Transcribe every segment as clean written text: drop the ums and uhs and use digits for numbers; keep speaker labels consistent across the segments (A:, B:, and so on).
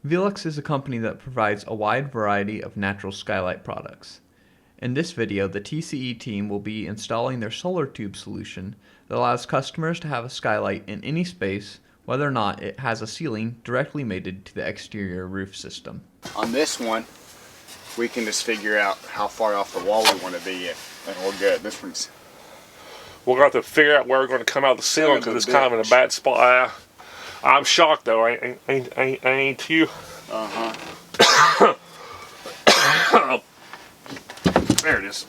A: Velux is a company that provides a wide variety of natural skylight products. In this video, the TCE team will be installing their solar tube solution that allows customers to have a skylight in any space, whether or not it has a ceiling directly mated to the exterior roof system.
B: On this one, we can just figure out how far off the wall we want to be in, and we're good. This one's...
C: We're going to have to figure out where we're going to come out of the ceiling because it's kind of in a bad spot. I'm shocked though, ain't you?
B: Uh-huh.
C: There it is.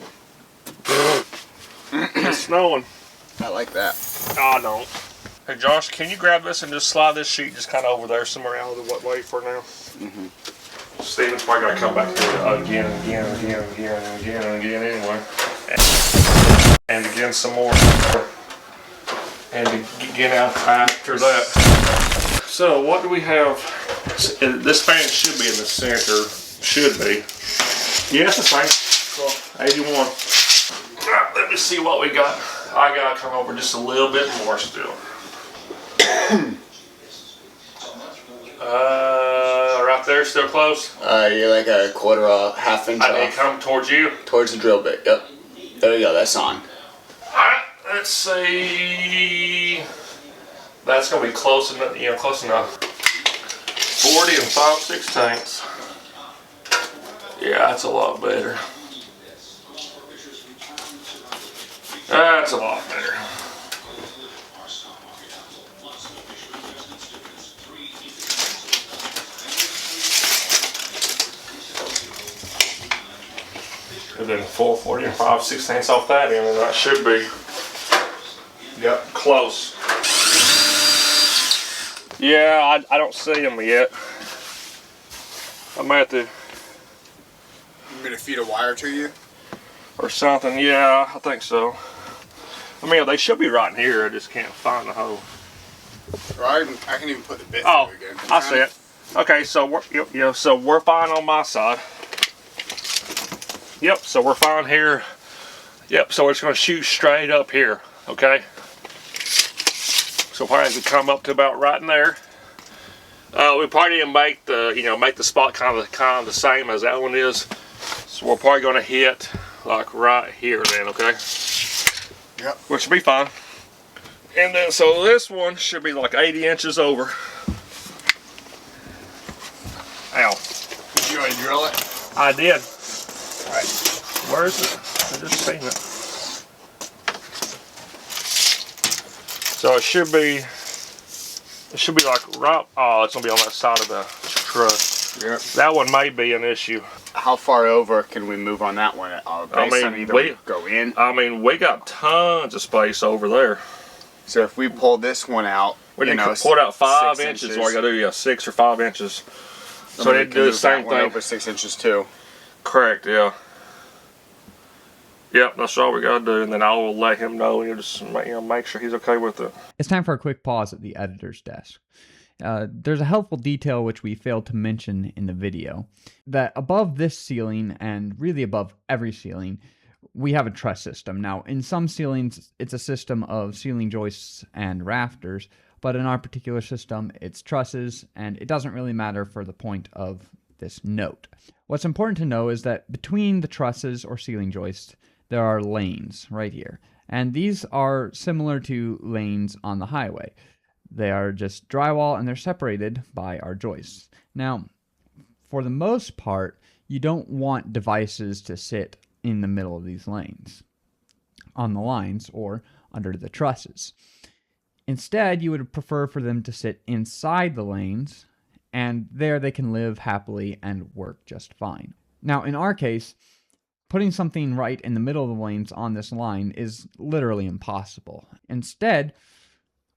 C: It's snowing.
B: I like that.
C: Oh, no. Hey, Josh, can you grab this and just slide this sheet just kind of over there somewhere out of the way for now?
B: Mm-hmm.
C: Steven's probably got to come back here again and again anyway. And again some more. And again after that. So, what do we have? This fan should be in the center. Should be. Yeah, it's the same. 81. Right, let me see what we got. I gotta come over just a little bit more still. Right there, still close?
B: You're like a quarter off, half inch
C: I need
B: off.
C: to come towards you.
B: Towards the drill bit, yep. There we go, that's on.
C: Alright, let's see. That's gonna be close enough, close enough. 40 and 5/16. Yeah, that's a lot better. That's a lot better. And then 440 and 5/16 off that end, and that should be close. Yeah, I don't see them yet. I might have to.
B: You want me to feed a wire to you?
C: Or something, yeah, I think so. I mean, they should be right in here. I just can't find the hole.
B: Or I can even put the bit
C: Oh,
B: through again.
C: I see it. Okay, so so we're fine on my side. Yep, so we're fine here. Yep, so it's going to shoot straight up here. Okay. So probably have to come up to about right in there. We probably didn't make the make the spot kind of the same as that one is. So we're probably going to hit like right here then. Okay.
B: Yep.
C: Which should be fine. And then, so this one should be like 80 inches over. Ow.
B: Did you already drill it?
C: I did.
B: Alright.
C: Where is it? I just seen it. So it should be like right, oh, it's gonna be on that side of the truss.
B: Yep.
C: That one may be an issue.
B: How far over can we move on that one?
C: I mean,
B: either
C: we
B: go in.
C: I mean, we got tons of space over there.
B: So if we pull this one out,
C: We need to pull it out 5 inches. What I gotta do, yeah, 6 or 5 inches. So they do the same thing.
B: Over 6 inches too.
C: Correct, yeah. Yep, that's all we gotta do, and then I will let him know, and you just make sure he's okay with it.
A: It's time for a quick pause at the editor's desk. There's a helpful detail which we failed to mention in the video, that above this ceiling, and really above every ceiling, we have a truss system. Now, in some ceilings, it's a system of ceiling joists and rafters, but in our particular system, it's trusses, and it doesn't really matter for the point of this note. What's important to know is that between the trusses or ceiling joists, there are lanes right here. And these are similar to lanes on the highway. They are just drywall and they're separated by our joists. Now, for the most part, you don't want devices to sit in the middle of these lanes, on the lines or under the trusses. Instead, you would prefer for them to sit inside the lanes, and there they can live happily and work just fine. Now, in our case, putting something right in the middle of the lanes on this line is literally impossible. Instead,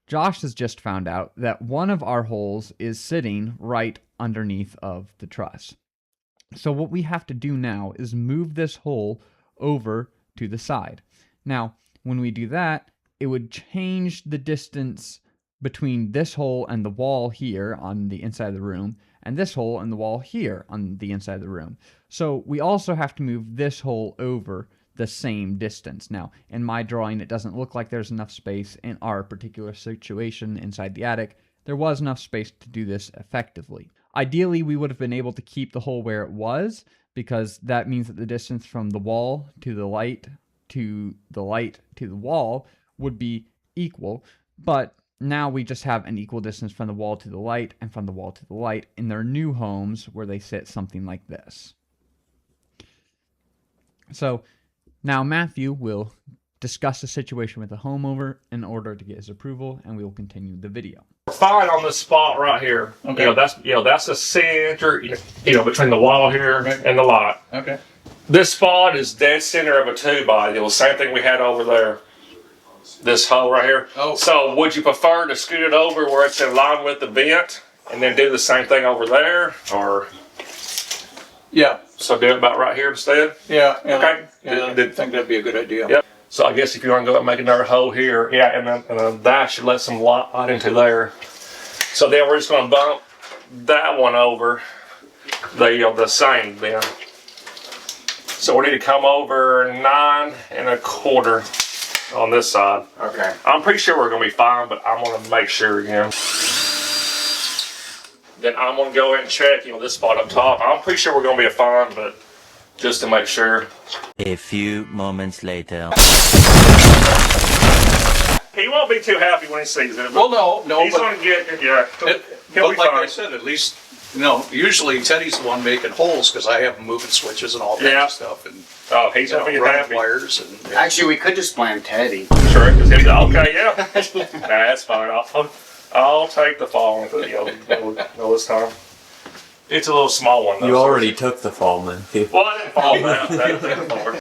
A: Josh has just found out that one of our holes is sitting right underneath of the truss. So what we have to do now is move this hole over to the side. Now, when we do that, it would change the distance between this hole and the wall here on the inside of the room, and this hole and the wall here on the inside of the room. So we also have to move this hole over the same distance. Now, in my drawing, it doesn't look like there's enough space. In our particular situation inside the attic, there was enough space to do this effectively. Ideally, we would have been able to keep the hole where it was, because that means that the distance from the wall to the light to the light to the wall would be equal. But now we just have an equal distance from the wall to the light and from the wall to the light in their new homes, where they sit something like this. So now Matthew will discuss the situation with the homeowner in order to get his approval, and we will continue the video.
C: Fine on this spot right here.
B: Okay.
C: That's the center, between the wall here and the lot.
B: Okay.
C: This spot is dead center of a 2x. Same thing we had over there. This hole right here.
B: Oh.
C: So would you prefer to scoot it over where it's in line with the vent and then do the same thing over there, or?
B: Yeah.
C: So do it about right here instead?
B: Yeah.
C: Okay.
B: I think that'd be a good idea.
C: Yep. So I guess if you want to go and make another hole here, yeah, and then that should let some light into there. So then we're just going to bump that one over the same then. So we need to come over 9 1/4 on this side.
B: Okay.
C: I'm pretty sure we're going to be fine, but I'm going to make sure again. Then I'm going to go ahead and check, this spot up top. I'm pretty sure we're going to be fine, but just to make sure.
D: A few moments later.
C: He won't be too happy when he sees it.
B: Well, no,
C: he's
B: but,
C: going to get, yeah. He'll
B: but
C: be
B: like
C: fine.
B: I said, at least, usually Teddy's the one making holes because I have him moving switches and all that stuff, and
C: Oh, he's going to be
B: running
C: happy.
B: wires and.
E: Actually, we could just blame Teddy.
C: Sure, because he'll be okay, yeah. Nah, that's fine. I'll take the fall with it, this time. It's a little small one, though.
F: You already took the fall, man.
C: Well, I didn't fall that far.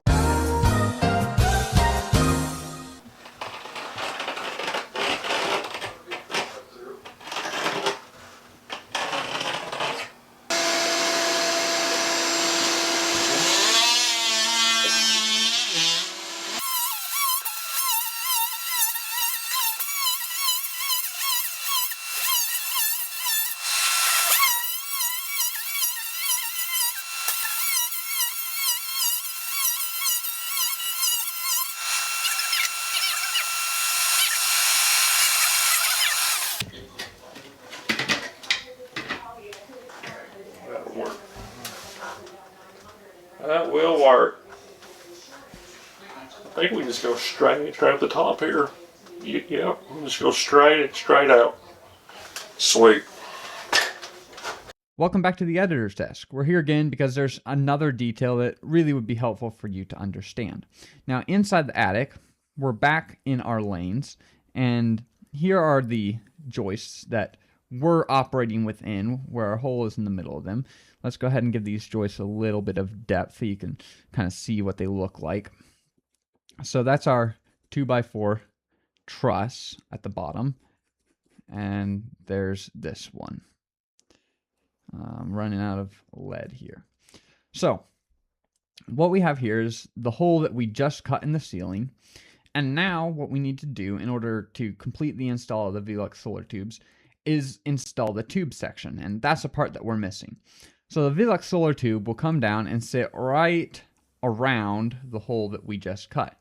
C: That will work. I think we just go straight up the top here. Yeah, we'll just go straight out. Sweet.
A: Welcome back to the editor's desk. We're here again because there's another detail that really would be helpful for you to understand. Now, inside the attic, we're back in our lanes, and here are the joists that we're operating within, where our hole is in the middle of them. Let's go ahead and give these joists a little bit of depth so you can kind of see what they look like. So that's our 2x4 truss at the bottom, and there's this one. I'm running out of lead here. So what we have here is the hole that we just cut in the ceiling, and now what we need to do in order to complete the install of the Velux solar tubes is install the tube section, and that's the part that we're missing. So the Velux solar tube will come down and sit right around the hole that we just cut,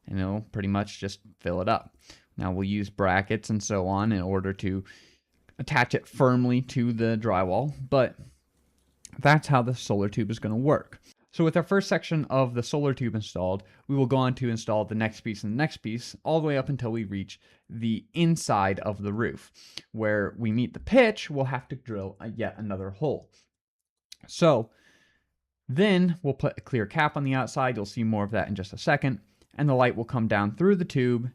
A: and it'll pretty much just fill it up. Now we'll use brackets and so on in order to attach it firmly to the drywall, but that's how the solar tube is going to work. So with our first section of the solar tube installed, we will go on to install the next piece and the next piece all the way up until we reach the inside of the roof. Where we meet the pitch, we'll have to drill yet another hole. So then we'll put a clear cap on the outside. You'll see more of that in just a second. And the light will come down through the tube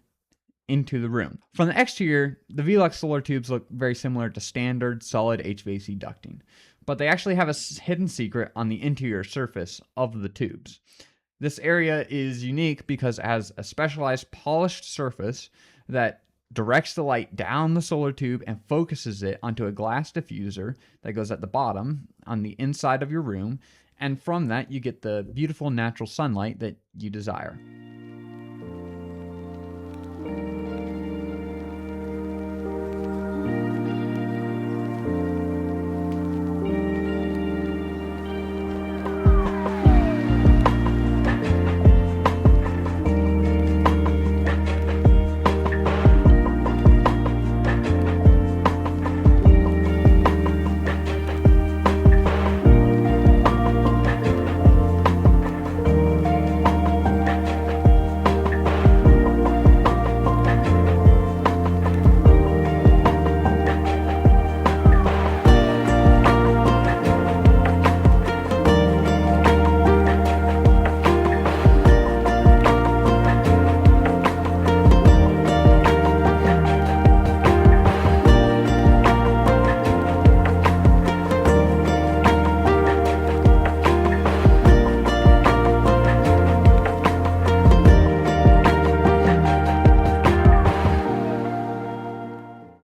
A: into the room. From the exterior, the Velux solar tubes look very similar to standard solid HVAC ducting, but they actually have a hidden secret on the interior surface of the tubes. This area is unique because it has a specialized polished surface that directs the light down the solar tube and focuses it onto a glass diffuser that goes at the bottom on the inside of your room, and from that you get the beautiful natural sunlight that you desire.